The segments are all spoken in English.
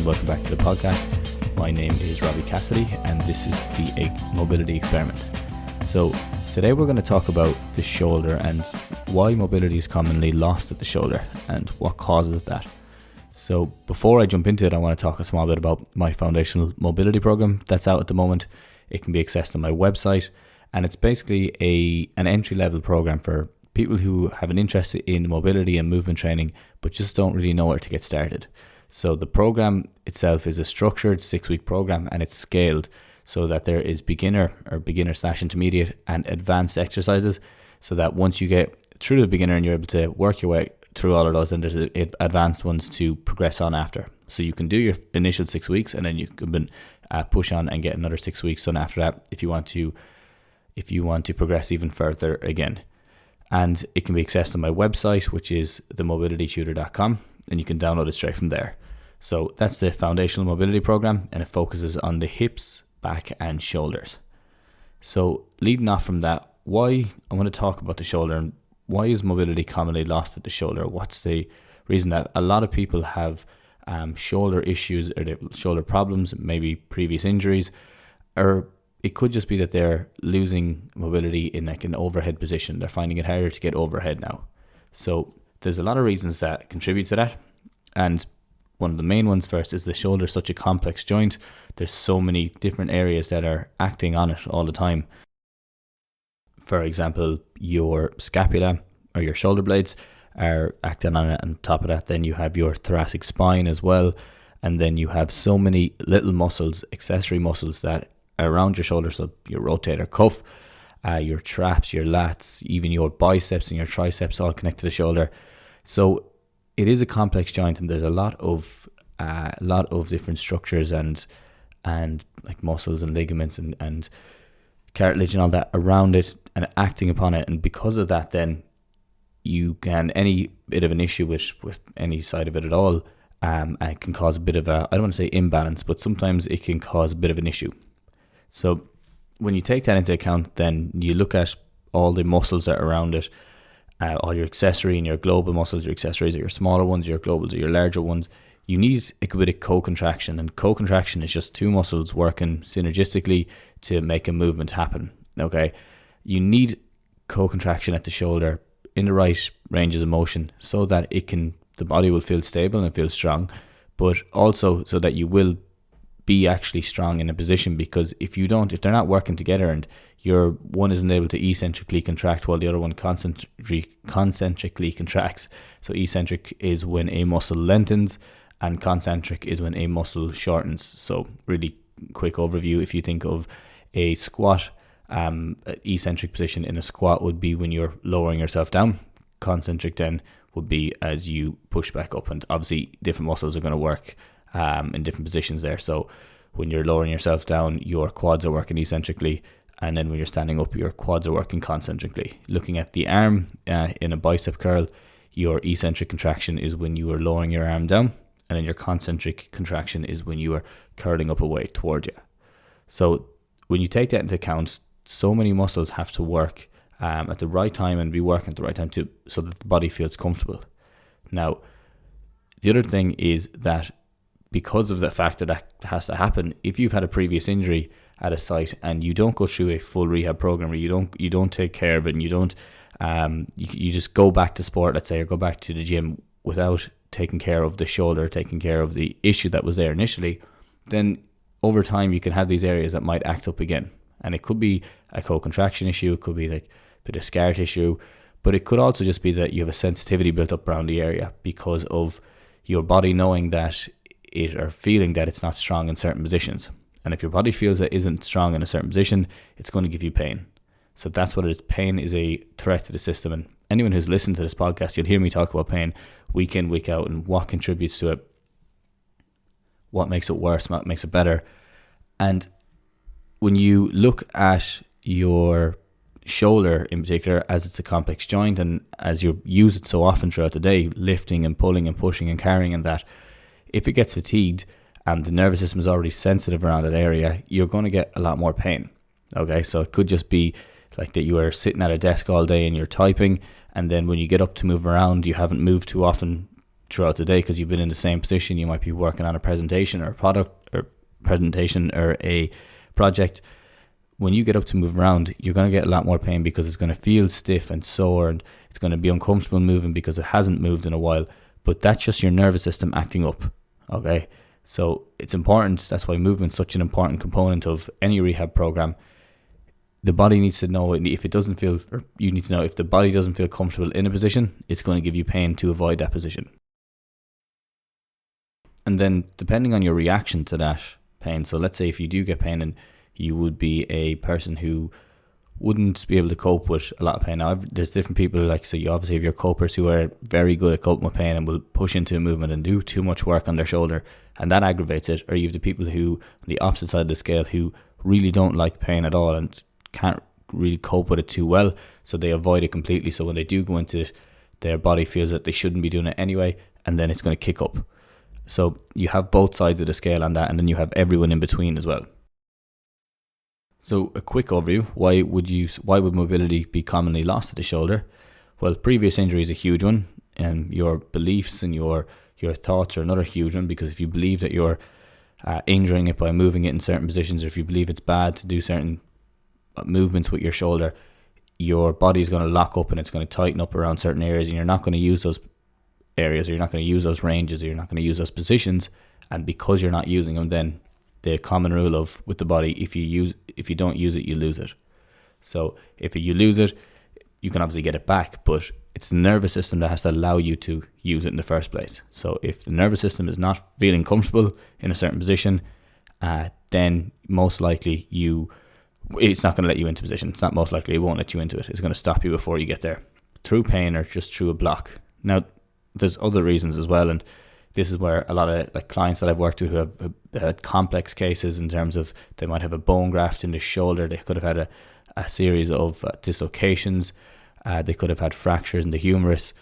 welcome back to the podcast. My name is Robbie Cassidy and this is the Mobility Experiment. So today we're going to talk about the shoulder and why mobility is commonly lost at the shoulder and what causes that. So before I jump into it, I want to talk a small bit about my foundational mobility program that's out at the moment. It can be accessed on my website, and it's basically an entry-level program for people who have an interest in mobility and movement training but just don't really know where to get started. So the program itself is a structured 6-week program, and it's scaled so that there is beginner/intermediate and advanced exercises, so that once you get through the beginner and you're able to work your way through all of those, and there's advanced ones to progress on after. So you can do your initial 6 weeks and then you can push on and get another 6 weeks done after that if you want to progress even further again. And it can be accessed on my website, which is themobilitytutor.com, and you can download it straight from there. So that's the foundational mobility program, and it focuses on the hips, back and shoulders. So leading off from that, why I want to talk about the shoulder and why is mobility commonly lost at the shoulder? What's the reason that a lot of people have shoulder issues or shoulder problems, maybe previous injuries, or it could just be that they're losing mobility in like an overhead position. They're finding it harder to get overhead now. So there's a lot of reasons that contribute to that. And one of the main ones first is the shoulder is such a complex joint. There's so many different areas that are acting on it all the time. For example, your scapula or your shoulder blades are acting on it. On top of that, then you have your thoracic spine as well. And then you have so many little muscles, accessory muscles that are around your shoulder. So your rotator cuff, your traps, your lats, even your biceps and your triceps all connect to the shoulder. So it is a complex joint, and there's a lot of different structures and like muscles and ligaments and cartilage and all that around it and acting upon it. And because of that, then you can, any bit of an issue with any side of it at all, it can cause a bit of I don't want to say imbalance, but sometimes it can cause a bit of an issue. So when you take that into account, then you look at all the muscles that are around it, all your accessory and your global muscles. Your accessories are your smaller ones, your globals are your larger ones. You need a bit of co-contraction, and co-contraction is just two muscles working synergistically to make a movement happen. Okay, you need co-contraction at the shoulder in the right ranges of motion so that the body will feel stable and feel strong, but also so that you will be actually strong in a position. Because if they're not working together and your one isn't able to eccentrically contract while the other one concentrically contracts. So eccentric is when a muscle lengthens and concentric is when a muscle shortens. So really quick overview, if you think of a squat, eccentric position in a squat would be when you're lowering yourself down. Concentric then would be as you push back up, and obviously different muscles are going to work in different positions there. So when you're lowering yourself down, your quads are working eccentrically, and then when you're standing up, your quads are working concentrically. Looking at the arm in a bicep curl, your eccentric contraction is when you are lowering your arm down, and then your concentric contraction is when you are curling up away towards you. So when you take that into account, so many muscles have to work at the right time and be working at the right time so that the body feels comfortable. Now, the other thing is that because of the fact that has to happen, if you've had a previous injury at a site and you don't go through a full rehab program, or you don't take care of it, and you don't you just go back to sport, let's say, or go back to the gym without taking care of the shoulder, taking care of the issue that was there initially, then over time you can have these areas that might act up again. And it could be a co-contraction issue, it could be like a bit of scar tissue, but it could also just be that you have a sensitivity built up around the area because of your body knowing that or feeling that it's not strong in certain positions. And if your body feels it isn't strong in a certain position, it's going to give you pain. So that's what it is. Pain is a threat to the system. And anyone who's listened to this podcast, you'll hear me talk about pain week in, week out, and what contributes to it, what makes it worse, what makes it better. And when you look at your shoulder in particular, as it's a complex joint and as you use it so often throughout the day, lifting and pulling and pushing and carrying and that, if it gets fatigued and the nervous system is already sensitive around that area, you're going to get a lot more pain. Okay, so it could just be like that you are sitting at a desk all day and you're typing, and then when you get up to move around, you haven't moved too often throughout the day because you've been in the same position. You might be working on a presentation or a project. When you get up to move around, you're going to get a lot more pain because it's going to feel stiff and sore, and it's going to be uncomfortable moving because it hasn't moved in a while. But that's just your nervous system acting up. Okay, so it's important. That's why movement's such an important component of any rehab program. The body needs to know if it doesn't feel, or you need to know if the body doesn't feel comfortable in a position, it's going to give you pain to avoid that position. And then depending on your reaction to that pain, so let's say if you do get pain and you would be a person who wouldn't be able to cope with a lot of pain. Now, there's different people, like, so you obviously have your copers who are very good at coping with pain and will push into a movement and do too much work on their shoulder, and that aggravates it. Or you have the people who, on the opposite side of the scale, who really don't like pain at all and can't really cope with it too well, so they avoid it completely. So when they do go into it, their body feels that they shouldn't be doing it anyway, and then it's going to kick up. So you have both sides of the scale on that, and then you have everyone in between as well. So a quick overview, why would mobility be commonly lost at the shoulder? Well, previous injury is a huge one, and your beliefs and your thoughts are another huge one, because if you believe that you're injuring it by moving it in certain positions, or if you believe it's bad to do certain movements with your shoulder, your body is going to lock up and it's going to tighten up around certain areas, and you're not going to use those areas, or you're not going to use those ranges, or you're not going to use those positions. And because you're not using them, then the common rule of with the body, if you don't use it, you lose it. So if you lose it, you can obviously get it back, but it's the nervous system that has to allow you to use it in the first place. So if the nervous system is not feeling comfortable in a certain position, then most likely it's not going to let you into position. It's not most likely, it won't let you into it. It's going to stop you before you get there, through pain or just through a block. Now, there's other reasons as well, and this is where a lot of clients that I've worked with who have had complex cases in terms of they might have a bone graft in the shoulder, they could have had a series of dislocations, they could have had fractures in the humerus,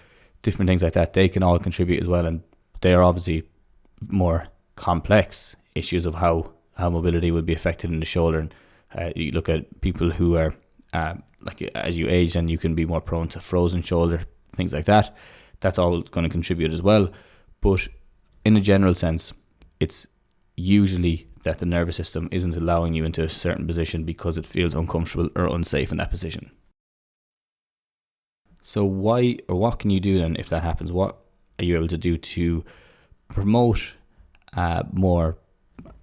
different things like that. They can all contribute as well, and they are obviously more complex issues of how mobility would be affected in the shoulder. And you look at people who are as you age, and you can be more prone to frozen shoulder, things like that. That's all going to contribute as well. But in a general sense, it's usually that the nervous system isn't allowing you into a certain position because it feels uncomfortable or unsafe in that position. So what can you do then if that happens? What are you able to do to promote more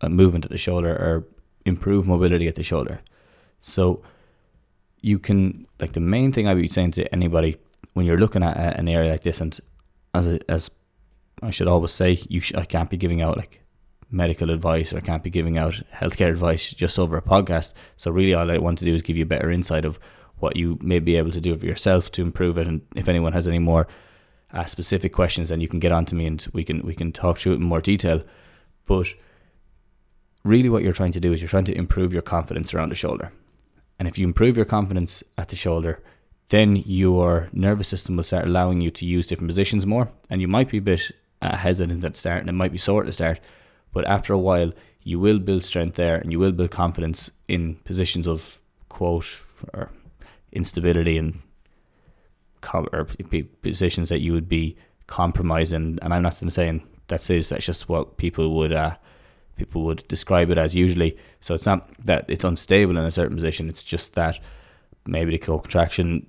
movement at the shoulder or improve mobility at the shoulder? So you can, the main thing I would be saying to anybody when you're looking at an area like this, and as I should always say, I can't be giving out medical advice, or I can't be giving out healthcare advice just over a podcast. So really all I want to do is give you a better insight of what you may be able to do for yourself to improve it. And if anyone has any more specific questions, then you can get on to me and we can talk through it in more detail. But really what you're trying to do is you're trying to improve your confidence around the shoulder. And if you improve your confidence at the shoulder, then your nervous system will start allowing you to use different positions more. And you might be a bit hesitant at the start, and it might be sore at the start, but after a while you will build strength there, and you will build confidence in positions of quote or instability and or positions that you would be compromised in. And I'm not saying that's just what people would describe it as usually. So it's not that it's unstable in a certain position, it's just that maybe the co-contraction,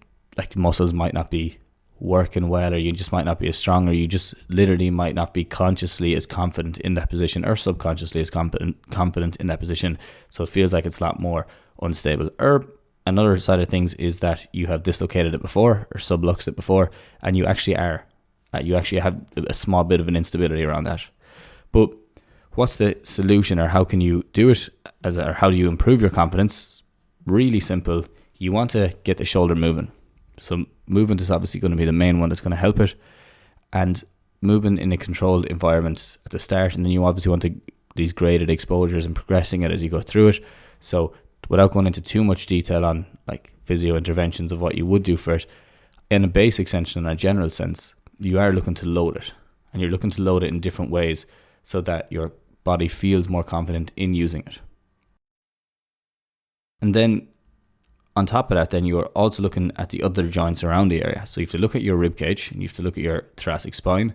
muscles might not be working well, or you just might not be as strong, or you just literally might not be consciously as confident in that position, or subconsciously as confident in that position. So it feels like it's a lot more unstable. Or another side of things is that you have dislocated it before or subluxed it before, and you actually have a small bit of an instability around that. But what's the solution, or how can you do it, or how do you improve your confidence? Really simple. You want to get the shoulder moving. So movement is obviously going to be the main one that's going to help it, and moving in a controlled environment at the start, and then you obviously want these graded exposures and progressing it as you go through it. So without going into too much detail on physio interventions of what you would do for it, in a basic sense and a general sense, you are looking to load it, and you're looking to load it in different ways so that your body feels more confident in using it. And then on top of that, then you're also looking at the other joints around the area. So you have to look at your rib cage, and you have to look at your thoracic spine,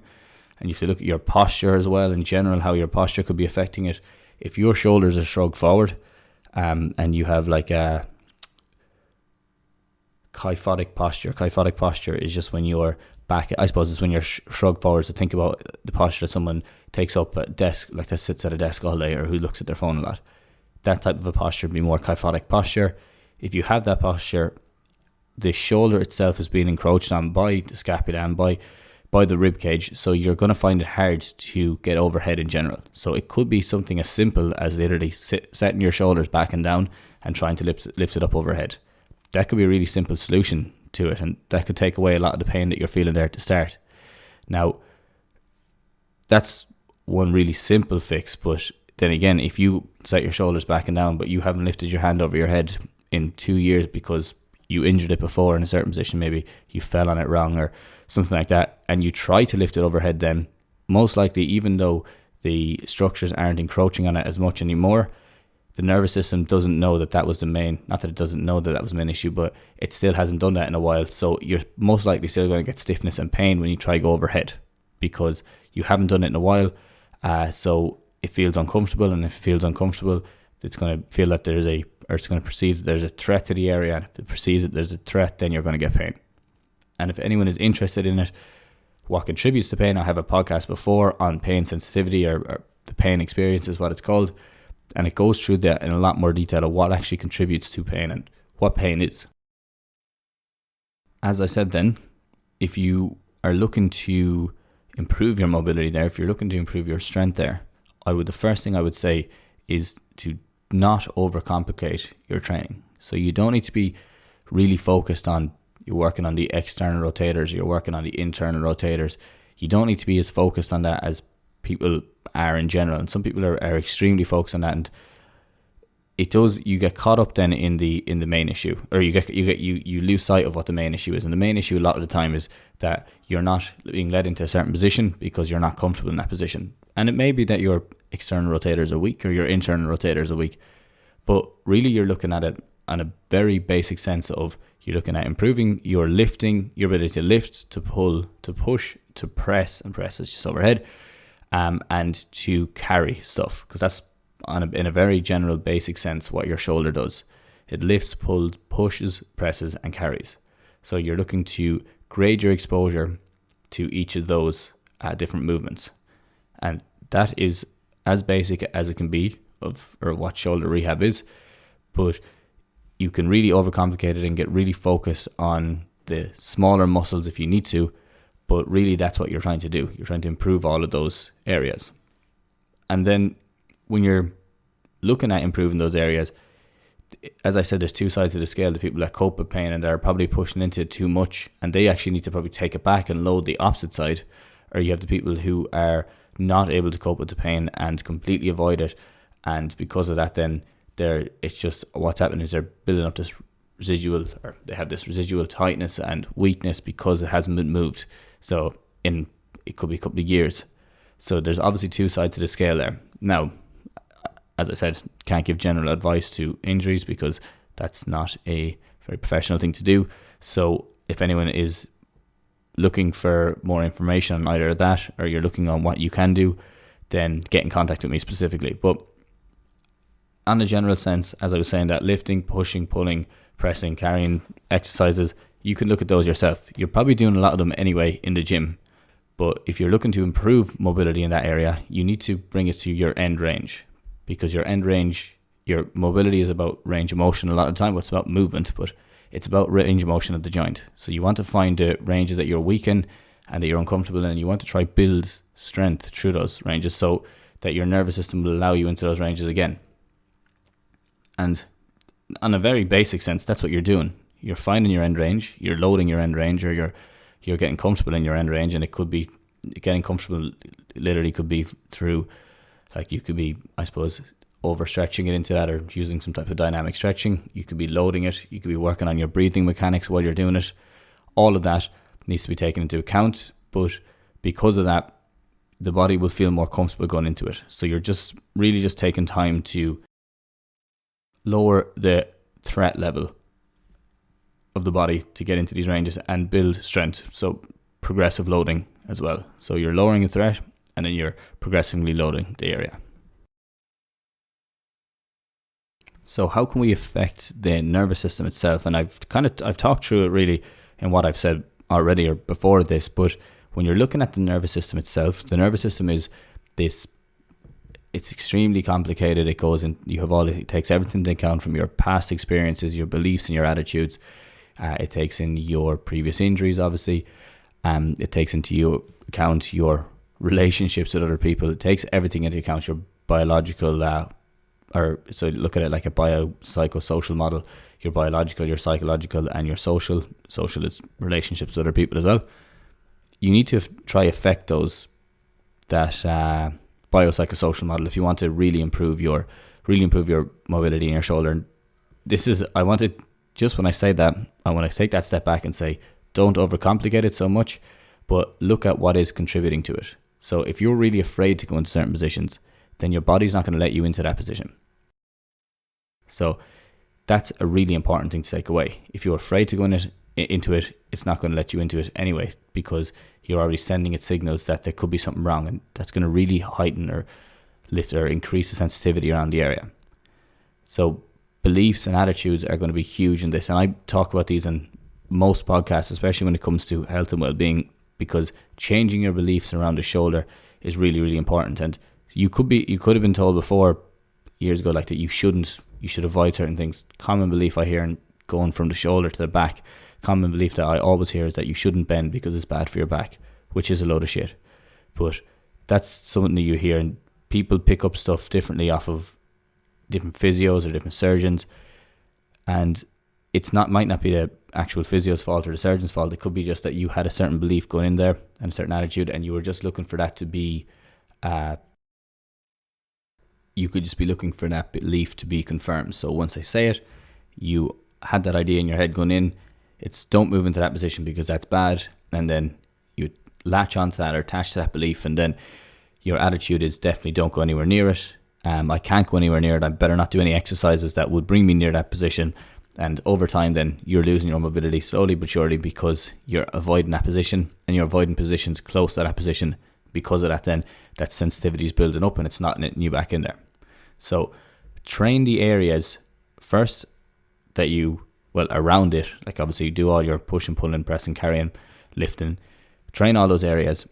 And you have to look at your posture as well, in general, how your posture could be affecting it. If your shoulders are shrugged forward, and you have like a kyphotic posture is just when your back, I suppose it's when you're shrugged forward. So think about the posture that someone takes up a desk, like that sits at a desk all day, or who looks at their phone a lot. That type of a posture would be more kyphotic posture. If you have that posture, the shoulder itself is being encroached on by the scapula and by the rib cage, so you're going to find it hard to get overhead in general. So it could be something as simple as literally setting your shoulders back and down and trying to lift it up overhead. That could be a really simple solution to it, and that could take away a lot of the pain that you're feeling there at the start. Now, that's one really simple fix, but then again, if you set your shoulders back and down, but you haven't lifted your hand over your head in 2 years because you injured it before in a certain position, maybe you fell on it wrong or something like that, and you try to lift it overhead, then most likely, even though the structures aren't encroaching on it as much anymore, the nervous system doesn't know that was the main, not that it doesn't know that was the main issue, but it still hasn't done that in a while. So you're most likely still going to get stiffness and pain when you try to go overhead because you haven't done it in a while. So it feels uncomfortable, and if it feels uncomfortable, it's going to feel that it's going to perceive that there's a threat to the area. And if it perceives that there's a threat, then you're going to get pain. And if anyone is interested in it, what contributes to pain, I have a podcast before on pain sensitivity, or the pain experience is what it's called. And it goes through that in a lot more detail of what actually contributes to pain and what pain is. As I said then, if you are looking to improve your mobility there, if you're looking to improve your strength there, the first thing I would say is to not overcomplicate your training. So you don't need to be really focused on, you're working on the external rotators, you're working on the internal rotators. You don't need to be as focused on that as people are in general, and some people are extremely focused on that, and you get caught up then in the main issue, or you lose sight of what the main issue is. And the main issue a lot of the time is that you're not being led into a certain position because you're not comfortable in that position. And it may be that your external rotators are weak or your internal rotators are weak, but really you're looking at it on a very basic sense of, you're looking at improving your lifting, your ability to lift, to pull, to push, to press, and press is just overhead, and to carry stuff, because that's in a very general basic sense what your shoulder does. It lifts, pulls, pushes, presses, and carries. So you're looking to grade your exposure to each of those different movements, and that is as basic as it can be or what shoulder rehab is. But you can really overcomplicate it and get really focused on the smaller muscles if you need to, but really that's what you're trying to do. You're trying to improve all of those areas. And then when you're looking at improving those areas, as I said, there's two sides of the scale. The people that cope with pain and they're probably pushing into it too much, and they actually need to probably take it back and load the opposite side. Or you have the people who are not able to cope with the pain and completely avoid it, and because of that, then it's just what's happening is they're building up this residual, or they have this residual tightness and weakness because it hasn't been moved. So it could be a couple of years. So there's obviously two sides to the scale there. Now, as I said, can't give general advice to injuries because that's not a very professional thing to do. So if anyone is looking for more information on either of that, or you're looking on what you can do, then get in contact with me specifically. But on a general sense, as I was saying, that lifting, pushing, pulling, pressing, carrying exercises, you can look at those yourself. You're probably doing a lot of them anyway in the gym. But if you're looking to improve mobility in that area, you need to bring it to your end range, because your end range, your mobility is about range of motion a lot of the time. It's about movement, but it's about range of motion of the joint. So you want to find the ranges that you're weak in and that you're uncomfortable in, and you want to try build strength through those ranges so that your nervous system will allow you into those ranges again. And on a very basic sense, that's what you're doing. You're finding your end range, you're loading your end range, or you're getting comfortable in your end range. And it could be getting comfortable, literally could be through, like, you could be, I suppose, overstretching it into that, or using some type of dynamic stretching. You could be loading it, you could be working on your breathing mechanics while you're doing it. All of that needs to be taken into account, but because of that, the body will feel more comfortable going into it. So you're just really just taking time to lower the threat level of the body to get into these ranges and build strength. So progressive loading as well. So you're lowering the threat and then you're progressively loading the area. So how can we affect the nervous system itself? And I've talked through it really in what I've said already or before this, but when you're looking at the nervous system itself, the nervous system is this, it's extremely complicated. It goes in, it takes everything into account from your past experiences, your beliefs and your attitudes. It takes in your previous injuries, obviously. It takes into account your relationships with other people. It takes everything into account, your biological, so look at it like a biopsychosocial model, your biological, your psychological, and your social. Social is relationships with other people as well. You need to try affect that biopsychosocial model if you want to really improve your mobility in your shoulder. And when I say that, I want to take that step back and say, don't overcomplicate it so much, but look at what is contributing to it. So if you're really afraid to go into certain positions, then your body's not going to let you into that position. So that's a really important thing to take away. If you're afraid to go into it, it's not going to let you into it anyway, because you're already sending it signals that there could be something wrong, and that's going to really heighten or lift or increase the sensitivity around the area. So beliefs and attitudes are going to be huge in this, and I talk about these in most podcasts, especially when it comes to health and well-being, because changing your beliefs around the shoulder is really, really important. And you could have been told before, years ago, like that you should avoid certain things. Common belief I hear, and going from the shoulder to the back, common belief that I always hear is that you shouldn't bend because it's bad for your back, which is a load of shit. But that's something that you hear, and people pick up stuff differently off of different physios or different surgeons, and might not be the actual physio's fault or the surgeon's fault. It could be just that you had a certain belief going in there and a certain attitude, and you were just looking for that to be you could just be looking for that belief to be confirmed. So once they say it, you had that idea in your head going in, it's don't move into that position because that's bad, and then you latch onto that or attach to that belief, and then your attitude is definitely don't go anywhere near it. I can't go anywhere near it. I better not do any exercises that would bring me near that position. And over time, then you're losing your mobility slowly but surely, because you're avoiding that position, and you're avoiding positions close to that position. Because of that, then that sensitivity is building up and it's not letting you back in there. So train the areas first that around it, like obviously you do all your push and pulling, pressing, carrying, lifting, train all those areas,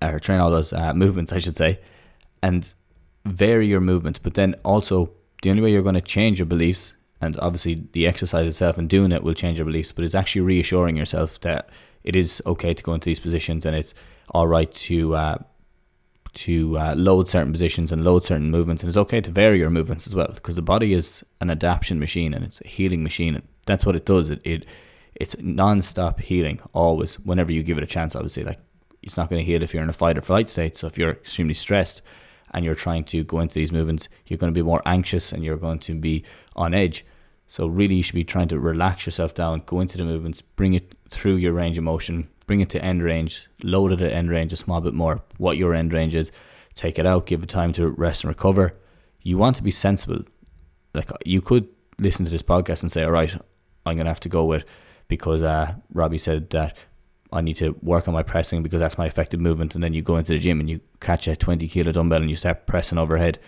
or train all those movements, I should say, and vary your movements. But then also, the only way you're going to change your beliefs, and obviously the exercise itself and doing it will change your beliefs, but it's actually reassuring yourself that it is okay to go into these positions, and it's all right to load certain positions and load certain movements, and it's okay to vary your movements as well, because the body is an adaptation machine and it's a healing machine, and that's what it does. It's non-stop healing always, whenever you give it a chance. Obviously, like, it's not going to heal if you're in a fight or flight state. So if you're extremely stressed and you're trying to go into these movements, you're going to be more anxious and you're going to be on edge. So really, you should be trying to relax yourself down, go into the movements, bring it through your range of motion, bring it to end range, load it at end range a small bit more, what your end range is, take it out, give it time to rest and recover. You want to be sensible. Like, you could listen to this podcast and say, all right, I'm going to have to go with, because Robbie said that I need to work on my pressing because that's my effective movement. And then you go into the gym and you catch a 20 kilo dumbbell and you start pressing overhead.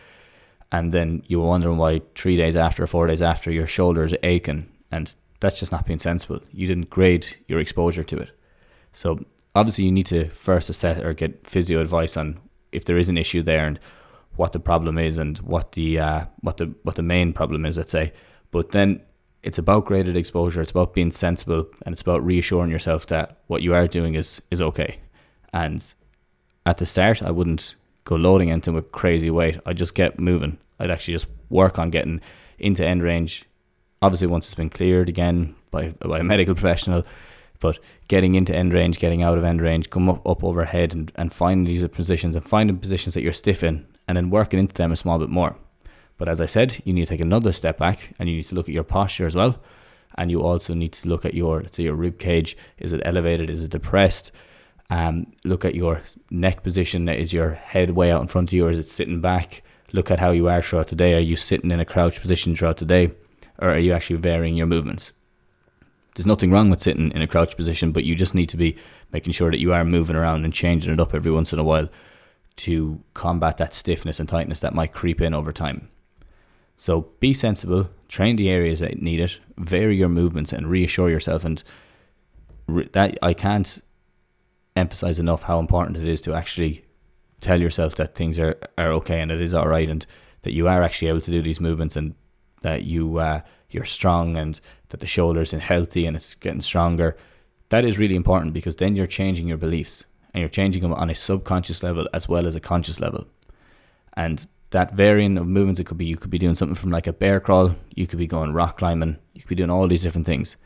And then you're wondering why 3 days after or 4 days after your shoulders are aching. And that's just not being sensible. You didn't grade your exposure to it. So obviously you need to first assess or get physio advice on if there is an issue there and what the problem is and what the main problem is, let's say. But then it's about graded exposure. It's about being sensible, and it's about reassuring yourself that what you are doing is okay. And at the start, I wouldn't go loading into with crazy weight. I'd just get moving. I'd actually just work on getting into end range. Obviously, once it's been cleared again by a medical professional, but getting into end range, getting out of end range, come up overhead and finding these positions and finding positions that you're stiff in, and then working into them a small bit more. But as I said, you need to take another step back, and you need to look at your posture as well. And you also need to look at let's say your rib cage. Is it elevated? Is it depressed? Look at your neck position. Is your head way out in front of you, or is it sitting back? Look at how you are throughout the day. Are you sitting in a crouch position throughout the day, or are you actually varying your movements? There's nothing wrong with sitting in a crouch position, but you just need to be making sure that you are moving around and changing it up every once in a while to combat that stiffness and tightness that might creep in over time. So be sensible, train the areas that need it, vary your movements and reassure yourself. And that I can't emphasize enough how important it is to actually tell yourself that things are okay and it is all right, and that you are actually able to do these movements, and that you're strong, and that the shoulder's healthy and it's getting stronger. That is really important, because then you're changing your beliefs, and you're changing them on a subconscious level as well as a conscious level. And that varying of movements, you could be doing something from like a bear crawl, you could be going rock climbing, you could be doing all these different things.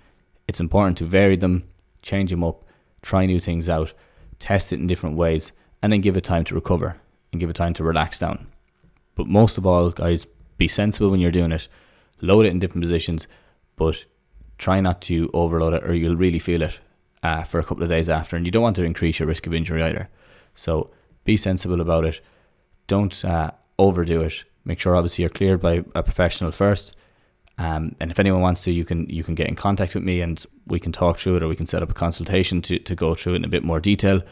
It's important to vary them, change them up, try new things out, test it in different ways, and then give it time to recover and give it time to relax down. But most of all, guys, be sensible when you're doing it. Load it in different positions, but try not to overload it, or you'll really feel it for a couple of days after, and you don't want to increase your risk of injury either. So be sensible about it. Don't overdo it. Make sure obviously you're cleared by a professional first. And if anyone wants to, you can get in contact with me and we can talk through it, or we can set up a consultation to go through it in a bit more detail.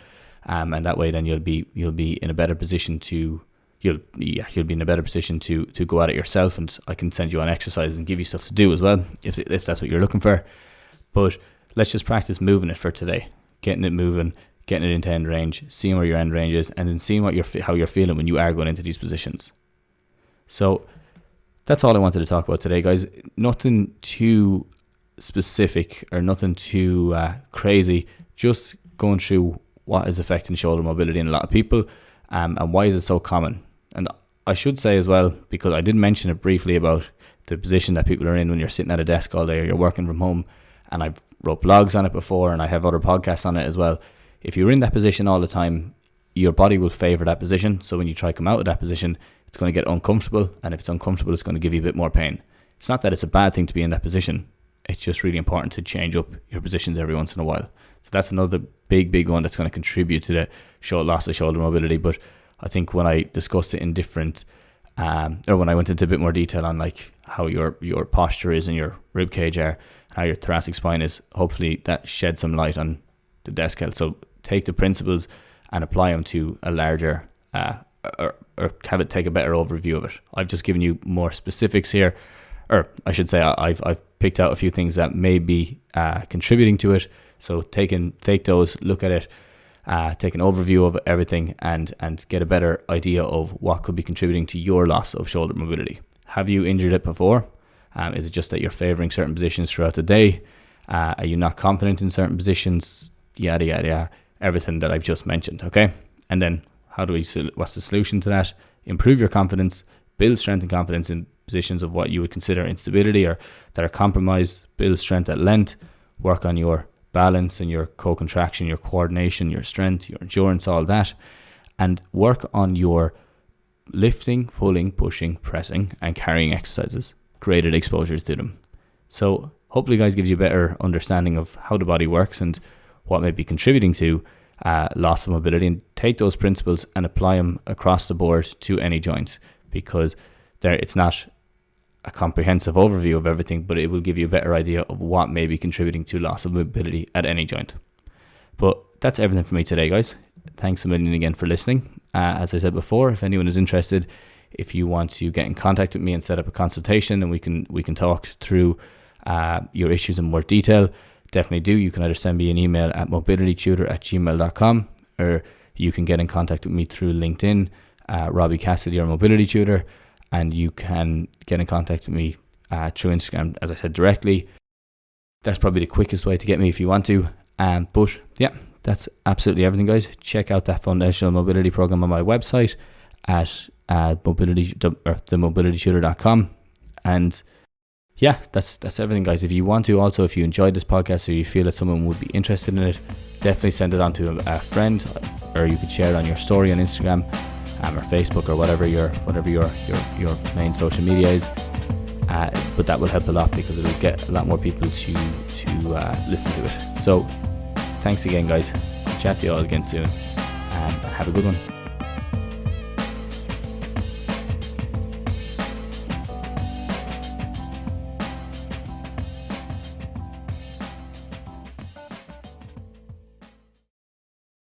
And that way, then you'll be in a better position to go at it yourself, and I can send you on exercises and give you stuff to do as well if that's what you're looking for. But let's just practice moving it for today, getting it moving, getting it into end range, seeing where your end range is, and then seeing how you're feeling when you are going into these positions. So that's all I wanted to talk about today, guys. Nothing too specific or nothing too crazy, just going through what is affecting shoulder mobility in a lot of people, and why is it so common. And I should say as well, because I did mention it briefly about the position that people are in when you're sitting at a desk all day or you're working from home, and I've wrote blogs on it before and I have other podcasts on it as well. If you're in that position all the time, your body will favour that position. So when you try to come out of that position, it's going to get uncomfortable, and if it's uncomfortable, it's going to give you a bit more pain. It's not that it's a bad thing to be in that position. It's just really important to change up your positions every once in a while. So that's another big one that's going to contribute to the loss of shoulder mobility. But I think when I discussed it in different, or when I went into a bit more detail on like how your posture is and your rib cage are, how your thoracic spine is, hopefully that shed some light on the desk health. So take the principles and apply them to a larger, or have it take a better overview of it. I've just given you more specifics here, or I should say I've picked out a few things that may be contributing to it. So take those, look at it, take an overview of everything, and get a better idea of what could be contributing to your loss of shoulder mobility. Have you injured it before? Is it just that you're favouring certain positions throughout the day? Are you not confident in certain positions? Yada, yada, yada. Everything that I've just mentioned, okay? And then what's the solution to that? Improve your confidence, build strength and confidence in positions of what you would consider instability or that are compromised, build strength at length, work on your balance and your co-contraction, your coordination, your strength, your endurance, all that, and work on your lifting, pulling, pushing, pressing, and carrying exercises, graded exposures to them. So hopefully, guys, gives you a better understanding of how the body works and what may be contributing to loss of mobility, and take those principles and apply them across the board to any joint, because it's not a comprehensive overview of everything, but it will give you a better idea of what may be contributing to loss of mobility at any joint. But that's everything for me today, guys. Thanks a million again for listening. As I said before, if anyone is interested, if you want to get in contact with me and set up a consultation, and we can talk through your issues in more detail, definitely do. You can either send me an email at mobilitytutor@gmail.com, or you can get in contact with me through LinkedIn, Robbie Cassidy or Mobility Tutor, and you can get in contact with me through Instagram, as I said, directly. That's probably the quickest way to get me if you want to. But yeah, that's absolutely everything, guys. Check out that foundational mobility program on my website at themobilitytutor.com. And yeah, that's everything, guys. If you want to, also, if you enjoyed this podcast or you feel that someone would be interested in it, definitely send it on to a friend, or you could share it on your story on Instagram or Facebook, or whatever your main social media is. But that will help a lot, because it will get a lot more people to listen to it. So thanks again, guys. Chat to you all again soon, and have a good one.